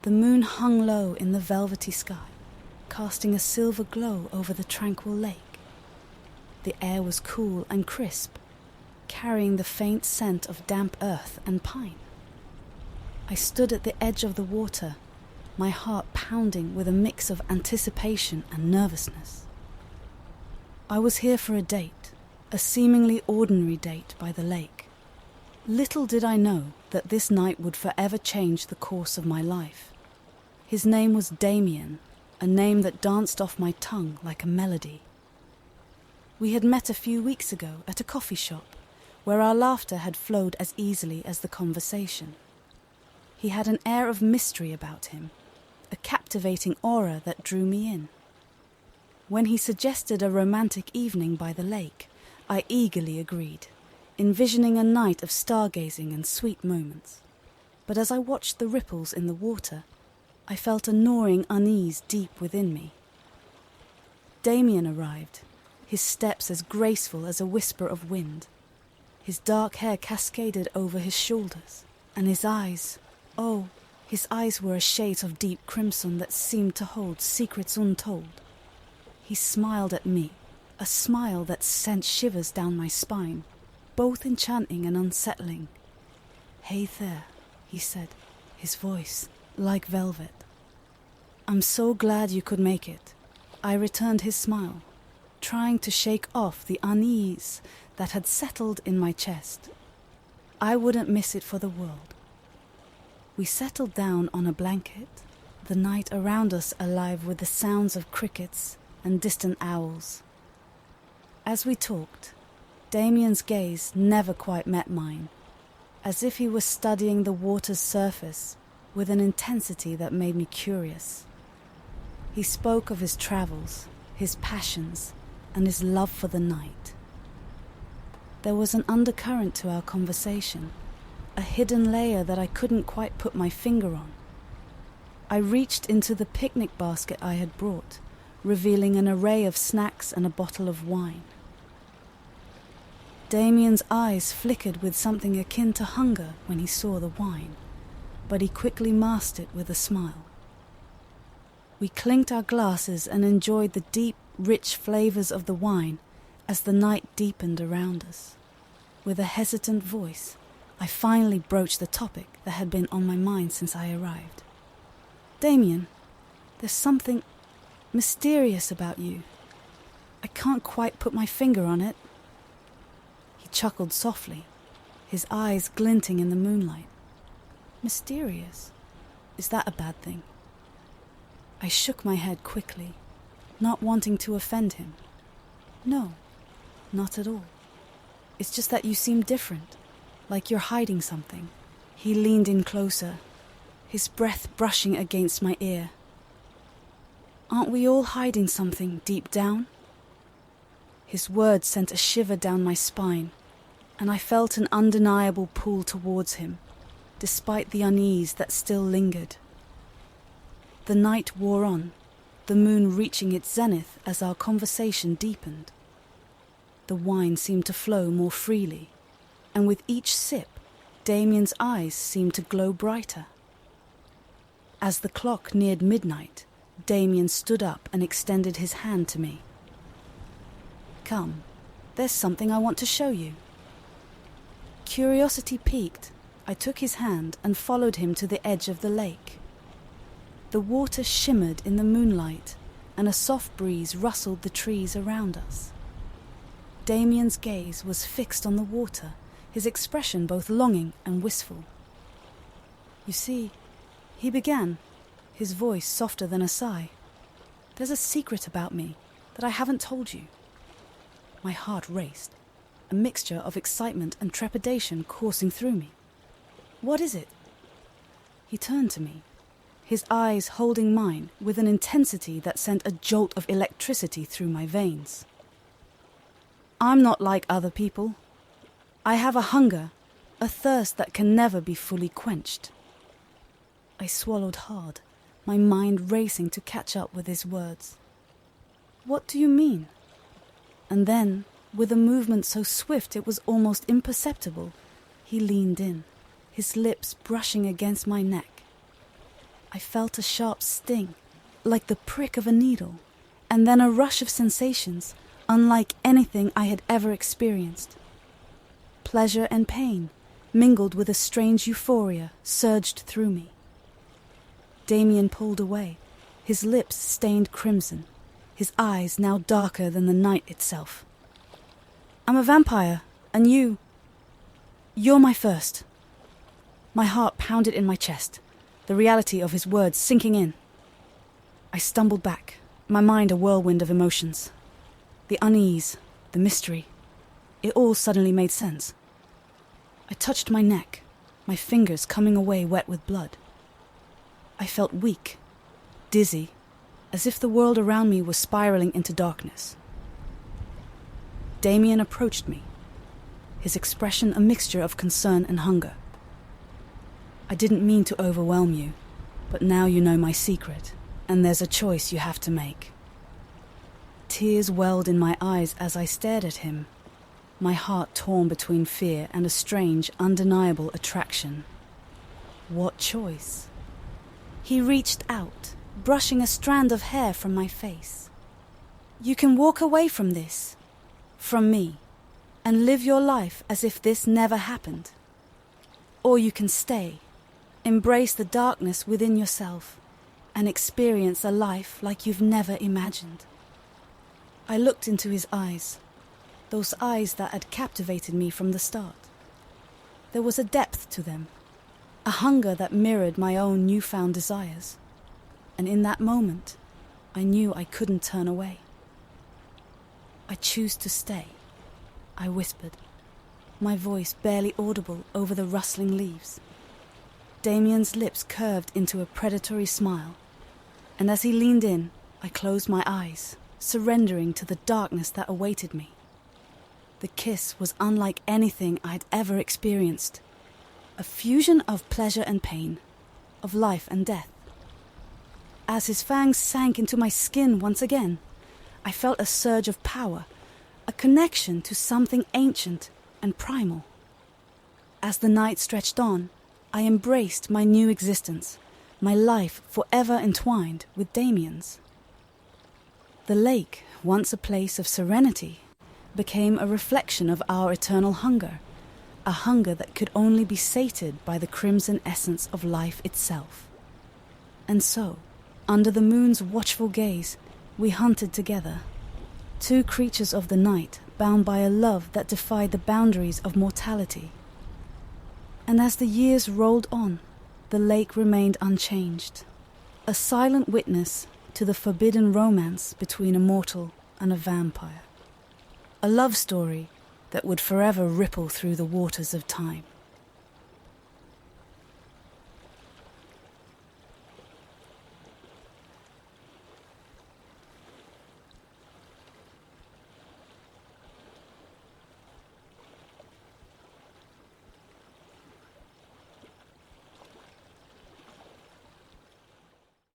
The moon hung low in the velvety sky, casting a silver glow over the tranquil lake. The air was cool and crisp, carrying the faint scent of damp earth and pine. I stood at the edge of the water, my heart pounding with a mix of anticipation and nervousness. I was here for a date, a seemingly ordinary date by the lake. Little did I know that this night would forever change the course of my life. His name was Damien, a name that danced off my tongue like a melody. We had met a few weeks ago at a coffee shop, where our laughter had flowed as easily as the conversation. He had an air of mystery about him, a captivating aura that drew me in. When he suggested a romantic evening by the lake, I eagerly agreed, envisioning a night of stargazing and sweet moments. But as I watched the ripples in the water, I felt a gnawing unease deep within me. Damien arrived, his steps as graceful as a whisper of wind. His dark hair cascaded over his shoulders, and his eyes, oh, his eyes were a shade of deep crimson that seemed to hold secrets untold. He smiled at me, a smile that sent shivers down my spine, both enchanting and unsettling. "Hey there," he said, his voice like velvet. "I'm so glad you could make it." I returned his smile, trying to shake off the unease that had settled in my chest. I wouldn't miss it for the world. We settled down on a blanket, the night around us alive with the sounds of crickets and distant owls. As we talked, Damien's gaze never quite met mine, as if he was studying the water's surface with an intensity that made me curious. He spoke of his travels, his passions, and his love for the night. There was an undercurrent to our conversation, a hidden layer that I couldn't quite put my finger on. I reached into the picnic basket I had brought, revealing an array of snacks and a bottle of wine. Damien's eyes flickered with something akin to hunger when he saw the wine, but he quickly masked it with a smile. We clinked our glasses and enjoyed the deep, rich flavors of the wine as the night deepened around us. With a hesitant voice, I finally broached the topic that had been on my mind since I arrived. "Damien, there's something mysterious about you. I can't quite put my finger on it." He chuckled softly, his eyes glinting in the moonlight. "Mysterious? Is that a bad thing?" I shook my head quickly, not wanting to offend him. "No, not at all. It's just that you seem different, like you're hiding something." He leaned in closer, his breath brushing against my ear. "Aren't we all hiding something deep down?" His words sent a shiver down my spine, and I felt an undeniable pull towards him, despite the unease that still lingered. The night wore on, the moon reaching its zenith as our conversation deepened. The wine seemed to flow more freely, and with each sip, Damien's eyes seemed to glow brighter. As the clock neared midnight, Damien stood up and extended his hand to me. "Come, there's something I want to show you." Curiosity piqued, I took his hand and followed him to the edge of the lake. The water shimmered in the moonlight, and a soft breeze rustled the trees around us. Damien's gaze was fixed on the water, his expression both longing and wistful. "You see," he began, his voice softer than a sigh, "there's a secret about me that I haven't told you." My heart raced, a mixture of excitement and trepidation coursing through me. "What is it?" He turned to me, his eyes holding mine with an intensity that sent a jolt of electricity through my veins. "I'm not like other people. I have a hunger, a thirst that can never be fully quenched." I swallowed hard, my mind racing to catch up with his words. "What do you mean?" And then, with a movement so swift it was almost imperceptible, he leaned in, his lips brushing against my neck. I felt a sharp sting, like the prick of a needle, and then a rush of sensations unlike anything I had ever experienced. Pleasure and pain, mingled with a strange euphoria, surged through me. Damien pulled away, his lips stained crimson, his eyes now darker than the night itself. "I'm a vampire, and you're my first." My heart pounded in my chest, the reality of his words sinking in. I stumbled back, my mind a whirlwind of emotions. The unease, the mystery, it all suddenly made sense. I touched my neck, my fingers coming away wet with blood. I felt weak, dizzy, as if the world around me was spiraling into darkness. Damien approached me, his expression a mixture of concern and hunger. "I didn't mean to overwhelm you, but now you know my secret, and there's a choice you have to make." Tears welled in my eyes as I stared at him, my heart torn between fear and a strange, undeniable attraction. What choice? He reached out, brushing a strand of hair from my face. "You can walk away from this, from me, and live your life as if this never happened. Or you can stay, embrace the darkness within yourself, and experience a life like you've never imagined." I looked into his eyes, those eyes that had captivated me from the start. There was a depth to them, a hunger that mirrored my own newfound desires, and in that moment, I knew I couldn't turn away. "I choose to stay," I whispered, my voice barely audible over the rustling leaves. Damien's lips curved into a predatory smile, and as he leaned in, I closed my eyes, surrendering to the darkness that awaited me. The kiss was unlike anything I'd ever experienced, a fusion of pleasure and pain, of life and death. As his fangs sank into my skin once again, I felt a surge of power, a connection to something ancient and primal. As the night stretched on, I embraced my new existence, my life forever entwined with Damien's. The lake, once a place of serenity, became a reflection of our eternal hunger, a hunger that could only be sated by the crimson essence of life itself. And so, under the moon's watchful gaze, we hunted together, two creatures of the night bound by a love that defied the boundaries of mortality. And as the years rolled on, the lake remained unchanged, a silent witness to the forbidden romance between a mortal and a vampire. A love story that would forever ripple through the waters of time.